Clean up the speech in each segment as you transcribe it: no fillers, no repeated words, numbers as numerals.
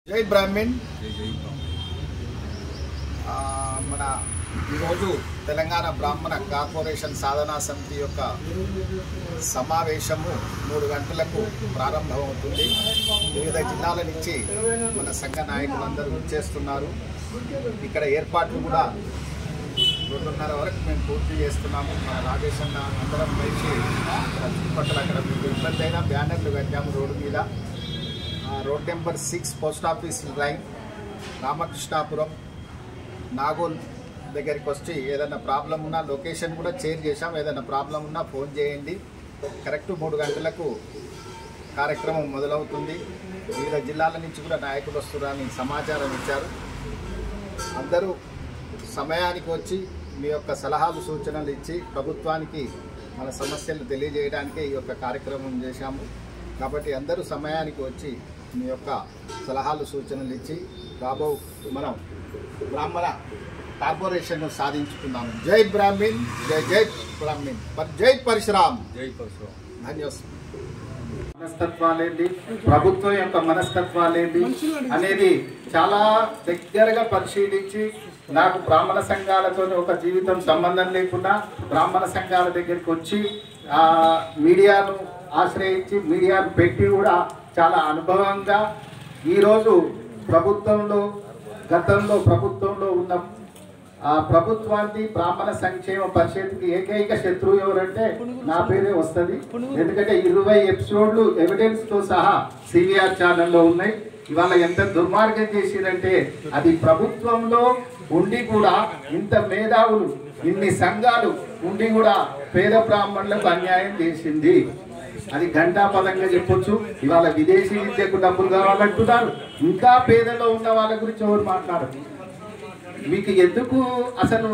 జై బ్రాహ్మణ్ మన ఈరోజు తెలంగాణ బ్రాహ్మణ కార్పొరేషన్ సాధనా సమితి యొక్క సమావేశము 3 గంటలకు ప్రారంభమవుతుంది. వివిధ జిల్లాల నుంచి మన సంఘ నాయకులందరూ వచ్చేస్తున్నారు. ఇక్కడ ఏర్పాట్లు కూడా 2:30 వరకు మేము పూర్తి చేస్తున్నాము. మన రాజేష్ అన్న అందరం కలిసి చుట్టుపక్కల అక్కడ మీకు ఇబ్బంది అయినా బ్యానర్లు కట్టాము రోడ్డు మీద. Road number 6 post office line Ramakrishnapuram Nagole దగ్గరికి వచ్చి ఏదైనా ప్రాబ్లం ఉన్నా లొకేషన్ కూడా చేంజ్ చేశాం. ఏదైనా ప్రాబ్లం ఉన్నా ఫోన్ చేయండి. కరెక్ట్ 3 గంటలకు కార్యక్రమం మొదలవుతుంది. వివిధ జిల్లాల నుంచి కూడా నాయకులు వస్తున్నారని సమాచారం ఇచ్చారు. అందరూ సమయానికి వచ్చి మీ యొక్క సలహాలు సూచనలు ఇచ్చి ప్రభుత్వానికి మన సమస్యలు తెలియజేయడానికే ఈ యొక్క కార్యక్రమం చేశాము. కాబట్టి అందరూ సమయానికి వచ్చి మీ యొక్క సలహాలు సూచనలు ఇచ్చి మనం బ్రాహ్మణ కార్పొరేషన్ సాధించుకున్నాము. జై బ్రాహ్మణ్, జై జై బ్రాహ్మణ్, జై పరశురామ్, జై పరశురామ్. ధన్యవాదాలు. మనస్తత్వాలేంటి, ప్రభుత్వం యొక్క మనస్తత్వాలేంటి అనేది చాలా దగ్గరగా పరిశీలించి నాకు బ్రాహ్మణ సంఘాలతో ఒక జీవితం సంబంధం లేకుండా బ్రాహ్మణ సంఘాల దగ్గరికి వచ్చి మీడియాను ఆశ్రయించి మీడియాను పెట్టి కూడా చాలా అనుభవంగా ఈరోజు గతంలో ప్రభుత్వంలో ఉన్న ప్రభుత్వానికి బ్రాహ్మణ సంక్షేమ పరిషత్కి ఏకైక శత్రువు ఎవరంటే నా పేరే వస్తుంది. ఎందుకంటే 20 ఎపిసోడ్లు ఎవిడెన్స్తో సహా సివిఆర్ ఛానల్లో ఉన్నాయి. ఇవాళ ఎంత దుర్మార్గం చేసిందంటే అది ప్రభుత్వంలో ఉండి కూడా ఇంత మేధావులు ఇన్ని సంఘాలు ఉండి కూడా పేద బ్రాహ్మణులకు అన్యాయం చేసింది. అది ఘంటాపదంగా చెప్పొచ్చు. ఇవాళ విదేశీ విద్యకు డబ్బులు కావాలంటున్నారు. ఇంకా పేదలో ఉన్న వాళ్ళ గురించి ఎవరు మాట్లాడరు. మీకు ఎందుకు అసలు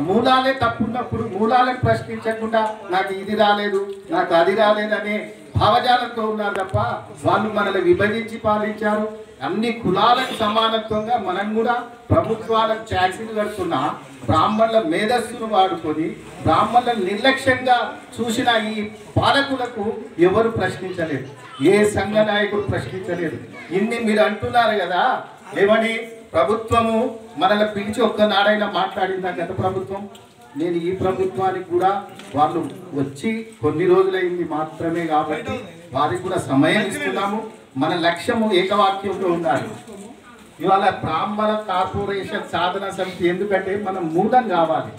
మూలాలే తప్పున్నప్పుడు మూలాలను ప్రశ్నించకుండా నాకు ఇది రాలేదు నాకు అది రాలేదనే భావజాలంతో ఉన్నారు తప్ప వాళ్ళు మనల్ని విభజించి పాలించారు. అన్ని కులాలకు సమానత్వంగా మనం కూడా ప్రభుత్వాలకు ట్యాక్సీలు కడుతున్న బ్రాహ్మణుల మేధస్సును వాడుకొని బ్రాహ్మణులను నిర్లక్ష్యంగా చూసిన ఈ పాలకులకు ఎవరు ప్రశ్నించలేదు. ఏ సంఘ నాయకుడు ప్రశ్నించలేదు. ఇన్ని మీరు అంటున్నారు కదా, ఏమని ప్రభుత్వము మనల్ని పిలిచి ఒక్కనాడైనా మాట్లాడిందా గత ప్రభుత్వం? నేను ఈ ప్రభుత్వానికి కూడా వాళ్ళు వచ్చి కొన్ని రోజులైంది మాత్రమే కాబట్టి వారికి కూడా సమయం ఇస్తున్నాము. మన లక్ష్యము ఏకవాక్యంలో ఉండాలి. ఇవాళ బ్రాహ్మణ కార్పొరేషన్ సాధన సమితి ఎందుకంటే మనం మూలం కావాలి.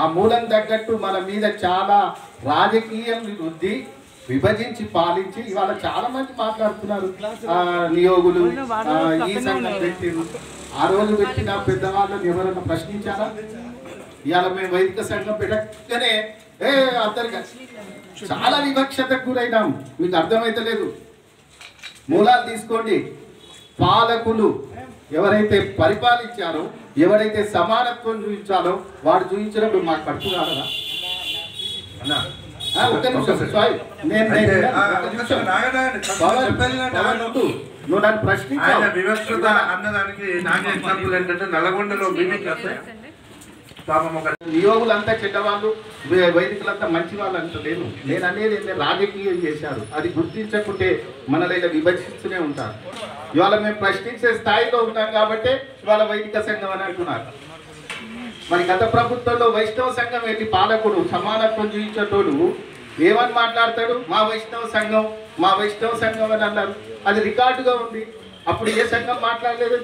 ఆ మూలం తగ్గట్టు మన మీద చాలా రాజకీయం వృద్ధి విభజించి పాలించి ఇవాళ చాలా మంది మాట్లాడుతున్నారు. నియోగులు ఈ సంఘం పెట్టిరు. ఆ రోజు పెట్టిన పెద్దవాళ్ళని ఎవరైనా ప్రశ్నించారా? ఇవాళ మేము వైదిక సంఘం పెట్టగానే అందరికీ చాలా వివక్షతకు గురైనాం. మీకు అర్థమైతలేదు. మూలాలు తీసుకోండి. పాలకులు ఎవరైతే పరిపాలించారో ఎవరైతే సమానత్వం చూపించాలో వాడు చూపించినప్పుడు మాకు పడుతున్నారా? నువ్వు నన్ను ప్రశ్నించావు. వివక్షత అన్నదానికి నాకే ఎగ్జాంపుల్ ఏంటంటే నల్గొండలో నియోగులంతా చెడ్డవాళ్ళు, వైదికులంతా మంచి వాళ్ళు అంటలేను. నేను అనేది రాజకీయం చేశారు. అది గుర్తించకుంటే మనల్ని విభజిస్తూనే ఉంటారు. ఇవాళ మేము ప్రశ్నించే స్థాయిలో ఉన్నాం కాబట్టి ఇవాళ వైదిక సంఘం అని అంటున్నారు. మరి గత ప్రభుత్వంలో వైష్ణవ సంఘం ఏంటి? పాలకుడు సమానత్వం చూపించేటోడు ఏమని మాట్లాడతాడు? మా వైష్ణవ సంఘం అని అన్నారు. అది రికార్డుగా ఉంది. అప్పుడు ఏ సంఘం మాట్లాడలేదు.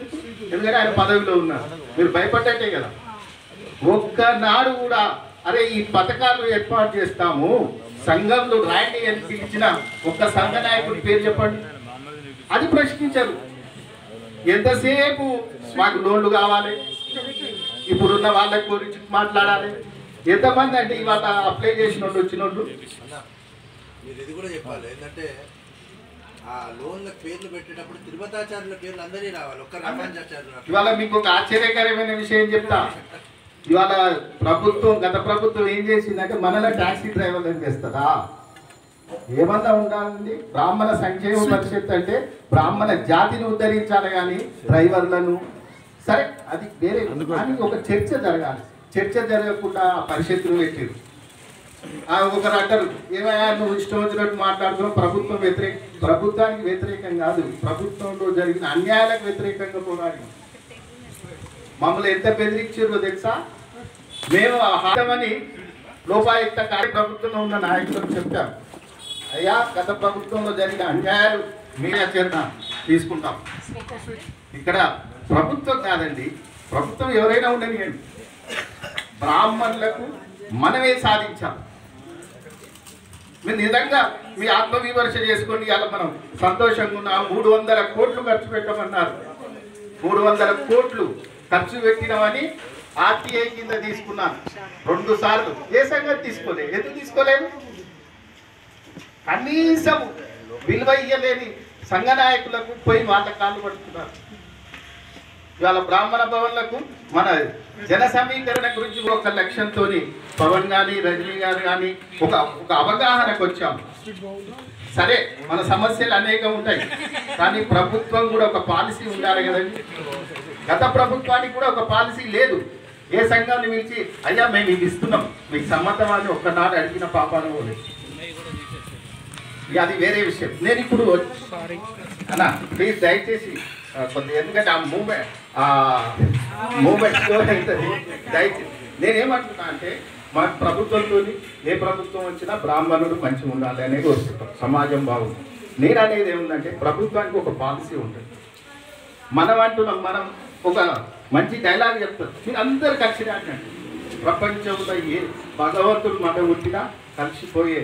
ఎందుకంటే ఆయన పదవిలో ఉన్నారు. మీరు భయపడ్డట్టే కదా. ఒక్కనాడు కూడా అరే ఈ పథకాలు ఏర్పాటు చేస్తాము సంఘంలో రాయండి అని పిలిచిన ఒక్క సంఘ నాయకుడి పేరు చెప్పండి. అది ప్రశ్నించరు. ఎంతసేపు మాకు లోన్లు కావాలి, ఇప్పుడున్న వాళ్ళ గురించి మాట్లాడాలి. ఎంతమంది అంటే ఇవాళ అప్లై చేసిన వాళ్ళు వచ్చిన వాళ్ళు మీరు ఇది కూడా చెప్పాలి. ఏంటంటే ఆ లోన్ల పేర్లు పెట్టేటప్పుడు తిరుపతాచార్యుల పేర్లు అందరినీ రావాలి. ఒక్క రామానుజాచార్యులు. ఇవాళ మీకు ఒక ఆశ్చర్యకరమైన విషయం చెప్తా. ఇవాళ గత ప్రభుత్వం ఏం చేసిందంటే మనలో ట్యాక్సీ డ్రైవర్లను చేస్తుందా? ఏమన్నా ఉండాలండి. బ్రాహ్మణ సంక్షేమ పరిషత్ అంటే బ్రాహ్మణ జాతిని ఉద్ధరించాలి కానీ డ్రైవర్లను సరే అది వేరే. కానీ ఒక చర్చ జరగాలి. చర్చ జరగకుండా ఆ పరిషత్తులు పెట్టారు. ఒకరు అంటారు ఏమైనా నువ్వు ఇష్టం వచ్చినట్టు మాట్లాడుతున్నావు, ప్రభుత్వానికి వ్యతిరేకం కాదు, ప్రభుత్వంలో జరిగిన అన్యాయాలకు వ్యతిరేకంగా పోరాడి మమ్మల్ని ఎంత బెదిరించారో తెలుసా. మేము హామని లోపాయుక్త ప్రభుత్వంలో ఉన్న నాయకులకు చెప్తాం, అయ్యా గత ప్రభుత్వంలో జరిగిన అన్యాయాలు మీరే చేత తీసుకుంటాం. ఇక్కడ ప్రభుత్వం కాదండి, ప్రభుత్వం ఎవరైనా ఉండనియండి, బ్రాహ్మణులకు మనమే సాధించాం. మీరు నిజంగా మీ ఆత్మవిమర్శ చేసుకోండి. ఇవాళ మనం సంతోషంగా ఉన్నాం. 300 కోట్లు ఖర్చు పెట్టమన్నారు. 300 కోట్లు ఖర్చు పెట్టినవని ఆర్టీఐ కింద తీసుకున్నాను 2 సార్లు. ఏ సంగతి తీసుకోలేదు, ఎందుకు తీసుకోలేదు? కనీసం విలువ ఇయ్యలేని సంఘ నాయకులకు పోయి వాళ్ళ కాళ్ళు పడుతున్నారు. ఇవాళ బ్రాహ్మణ భవన్లకు మన జన సమీకరణ గురించి ఒక లక్ష్యంతో పవన్ కానీ రజనీ గారు కానీ ఒక అవగాహనకు వచ్చాము. సరే మన సమస్యలు అనేకం ఉంటాయి, కానీ ప్రభుత్వం కూడా ఒక పాలసీ ఉండాలి కదండి. గత ప్రభుత్వానికి కూడా ఒక పాలసీ లేదు. ఏ సంఘాన్ని పిలిచి అయ్యా మేము ఇది ఇస్తున్నాం మీకు సమ్మతమని ఒక్కనాడు అడిగిన పాపాను లేదు. అది వేరే విషయం. నేను ఇప్పుడు అన్న ప్లీజ్ దయచేసి కొంత, ఎందుకంటే ఆ మూమెంట్ అవుతుంది. దయచేసి నేనేమంటున్నా అంటే మన ప్రభుత్వంతో ఏ ప్రభుత్వం వచ్చినా బ్రాహ్మణుడు మంచిగా ఉండాలి అనేది వస్తుంటాం, సమాజం బాగుంది. నేను అనేది ఏముందంటే ప్రభుత్వానికి ఒక పాలసీ ఉంటుంది. మనం అంటున్నాం, మనం ఒక మంచి డైలాగ్ చెప్తాం, మీరు అందరు కలిసి రాకండి. ప్రపంచంలో ఏ భగవంతుడు మన పుట్టినా కలిసిపోయే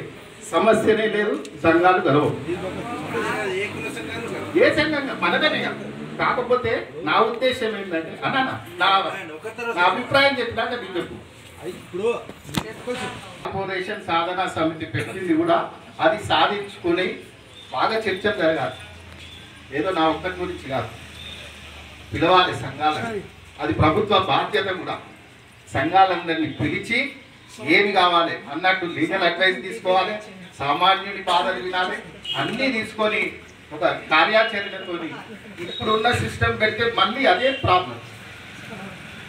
సమస్యనే లేదు, సంఘాలు గలవు. ఏ సంఘంగా మనదనే. కాకపోతే నా ఉద్దేశం ఏంటంటే అన్న నా అభిప్రాయం చెప్పినాక నీకు చెప్పు. కార్పొరేషన్ సాధనా సమితి పెట్టింది కూడా అది సాధించుకుని బాగా చర్చ జరగాలి. ఏదో నా ఒక్కరి గురించి కాదు, పిలవాలి సంఘాలని. అది ప్రభుత్వ బాధ్యత కూడా. సంఘాలందరినీ పిలిచి ఏమి కావాలి అన్నట్టు లీగల్ అడ్వైస్ తీసుకోవాలి, సామాన్యుని బాధలు వినాలి, అన్నీ తీసుకొని ఒక కార్యాచరణతో ఇప్పుడున్న సిస్టమ్ పెడితే మళ్ళీ అదే ప్రాబ్లం.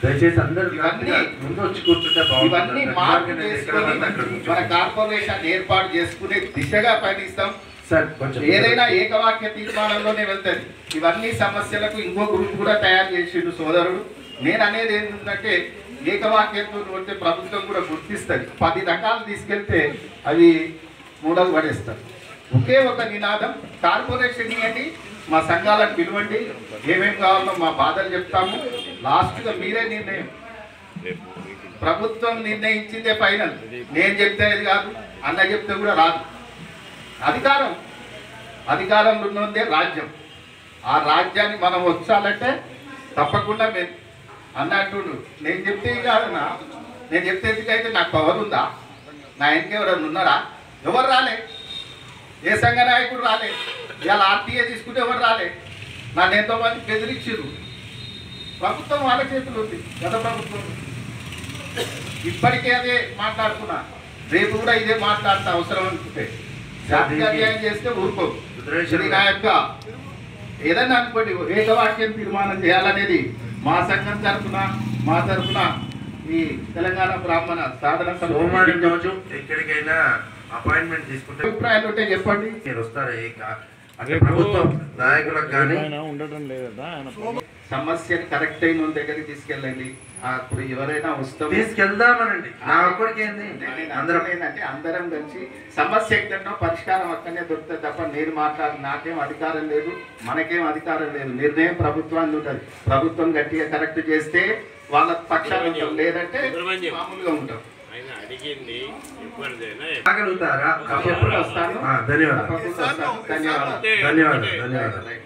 దయచేసి అందరూ ఇవన్నీ మార్పు చేసుకొని మన కార్పొరేషన్ ఏర్పాటు చేసుకునే దిశగా పయనిస్తాం. ఏదైనా ఏకవాక్య తీర్మానంలోనే వెళ్తుంది. ఇవన్నీ సమస్యలకు ఇంకో గ్రూప్ కూడా తయారు చేసిండు సోదరుడు. నేను అనేది ఏంటంటే ఏకవాక్యంతో ఉంటే ప్రభుత్వం కూడా గుర్తిస్తుంది. 10 రకాలు తీసుకెళ్తే అవి మూడలు పడేస్తారు. ఒకే ఒక నినాదం, కార్పొరేషన్ ఇవ్వండి, మా సంఘాలను పిలవండి, ఏమేమి కావాలో మా బాధలు చెప్తాము, లాస్ట్గా మీరే నిర్ణయం. ప్రభుత్వం నిర్ణయించిందే ఫైనల్. నేను చెప్తే అది కాదు, అన్న చెప్తే కూడా రాదు. అధికారంలో ఉన్నదే రాజ్యం. ఆ రాజ్యాన్ని మనం వచ్చాలంటే తప్పకుండా మేము అన్నట్టు నేను చెప్తే కాదన్నా, నేను చెప్తే ఎందుకైతే నాకు పవర్ ఉందా? నా ఇంటికి ఎవరైనా ఉన్నారా? ఎవరు రాలే, ఏ సంఘ నాయకుడు రాలే. ఇవాళ ఆర్టీఏ తీసుకుంటే ఎవరు రాలే. నన్ను ఎంతోమంది బెదిరించారు. ప్రభుత్వం వాళ్ళ చేతులు ఉంది, గత ప్రభుత్వం. ఇప్పటికే అదే మాట్లాడుతున్నా, రేపు కూడా ఇదే మాట్లాడతా అవసరం అనుకుంటే. జాతీయ అన్యాయం చేస్తే ఊరుకో. నాయక ఏదన్నా అనుకోండి, ఏకవాక్యం తీర్మానం చేయాలనేది మా సంఘం తరఫున ఈ తెలంగాణ బ్రాహ్మణ సాధన సోమవారం రోజు ఎక్కడికైనా అపాయింట్మెంట్ తీసుకుంటే అభిప్రాయాలు ఉంటే చెప్పండి. మీరు వస్తారా? అంటే ప్రభుత్వం నాయకులకు కానీ ఉండటం లేదా సమస్యని కరెక్ట్ అయిన దగ్గరికి తీసుకెళ్ళండి. అప్పుడు ఎవరైనా వస్తాం, తీసుకెళ్దామనండి. నా ఒక్కడికి ఏంది, అందరం ఏంటంటే అందరం కలిసి సమస్య ఎక్కడో పరిష్కారం అక్కడనే దొరుకుతుంది తప్ప నేను నాకేం అధికారం లేదు, మనకేం అధికారం లేదు. నిర్ణయం ప్రభుత్వాన్ని ఉంటుంది. ప్రభుత్వం గట్టిగా కరెక్ట్ చేస్తే వాళ్ళ పక్షాలు ఉంటాం, లేదంటే మామూలుగా ఉంటాం. ఆగలుగుతారా? వస్తాను. ధన్యవాదాలు. ధన్యవాదాలు.